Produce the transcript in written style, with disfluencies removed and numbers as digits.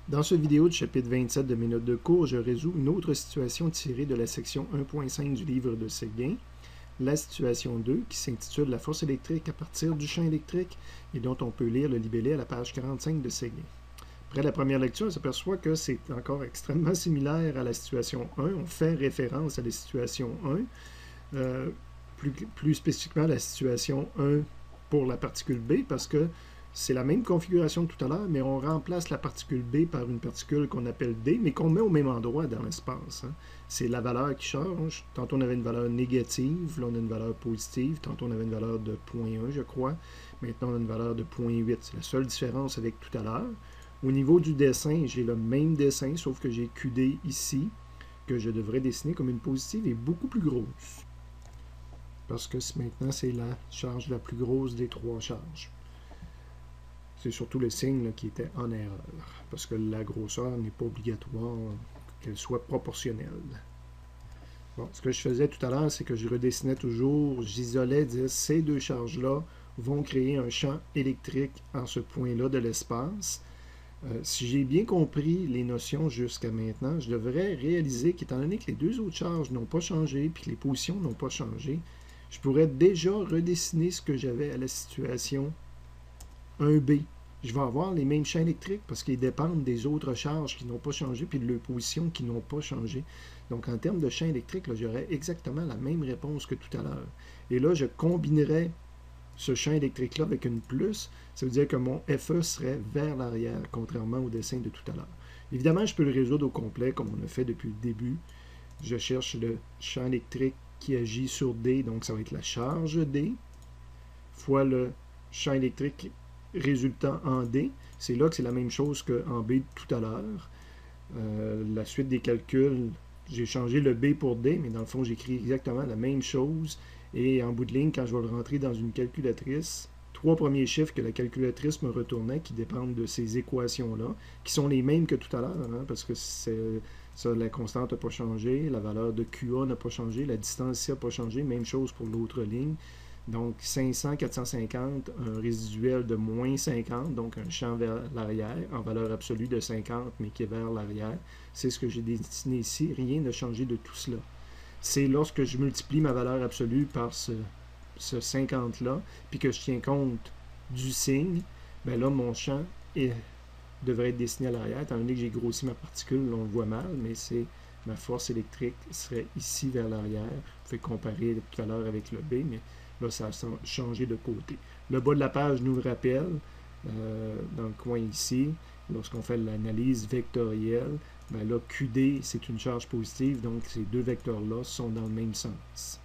Dans cette vidéo du chapitre 27 de mes notes de cours, je résous une autre situation tirée de la section 1.5 du livre de Séguin, la situation 2, qui s'intitule « La force électrique à partir du champ électrique » et dont on peut lire le libellé à la page 45 de Séguin. Après la première lecture, on s'aperçoit que c'est encore extrêmement similaire à la situation 1. On fait référence à la situation 1, plus spécifiquement la situation 1 pour la particule B, parce que c'est la même configuration que tout à l'heure, mais on remplace la particule B par une particule qu'on appelle D, mais qu'on met au même endroit dans l'espace. C'est la valeur qui change. Tantôt, on avait une valeur négative, là, on a une valeur positive. Tantôt, on avait une valeur de 0.1, je crois. Maintenant, on a une valeur de 0.8. C'est la seule différence avec tout à l'heure. Au niveau du dessin, j'ai le même dessin, sauf que j'ai QD ici, que je devrais dessiner comme une positive et beaucoup plus grosse. Parce que maintenant, c'est la charge la plus grosse des trois charges. C'est surtout le signe là, qui était en erreur, parce que la grosseur n'est pas obligatoire qu'elle soit proportionnelle. Bon, ce que je faisais tout à l'heure, c'est que je redessinais toujours, j'isolais, dire ces deux charges-là vont créer un champ électrique en ce point-là de l'espace. Si j'ai bien compris les notions jusqu'à maintenant, je devrais réaliser qu'étant donné que les deux autres charges n'ont pas changé, puis que les positions n'ont pas changé, je pourrais déjà redessiner ce que j'avais à la situation 1B. Je vais avoir les mêmes champs électriques parce qu'ils dépendent des autres charges qui n'ont pas changé puis de leurs positions qui n'ont pas changé. Donc, en termes de champ électrique, j'aurais exactement la même réponse que tout à l'heure. Et là, je combinerais ce champ électrique-là avec une plus. Ça veut dire que mon FE serait vers l'arrière, contrairement au dessin de tout à l'heure. Évidemment, je peux le résoudre au complet, comme on a fait depuis le début. Je cherche le champ électrique qui agit sur D, donc ça va être la charge D, fois le champ électrique résultant en D. C'est là que c'est la même chose qu'en B tout à l'heure. La suite des calculs, j'ai changé le B pour D, mais dans le fond, j'écris exactement la même chose. Et en bout de ligne, quand je vais le rentrer dans une calculatrice, trois premiers chiffres que la calculatrice me retournait, qui dépendent de ces équations-là, qui sont les mêmes que tout à l'heure, parce que ça, la constante n'a pas changé, la valeur de QA n'a pas changé, la distance ici n'a pas changé, même chose pour l'autre ligne. Donc 500, 450, un résiduel de moins 50, donc un champ vers l'arrière, en valeur absolue de 50, mais qui est vers l'arrière. C'est ce que j'ai dessiné ici. Rien n'a changé de tout cela. C'est lorsque je multiplie ma valeur absolue par ce 50-là, puis que je tiens compte du signe, bien là, mon champ devrait être dessiné à l'arrière. Étant donné que j'ai grossi ma particule, on le voit mal, mais c'est ma force électrique serait ici vers l'arrière. Vous pouvez comparer tout à l'heure avec le B, mais là, ça a changé de côté. Le bas de la page nous le rappelle, dans le coin ici, lorsqu'on fait l'analyse vectorielle, ben là, QD, c'est une charge positive, donc ces deux vecteurs-là sont dans le même sens.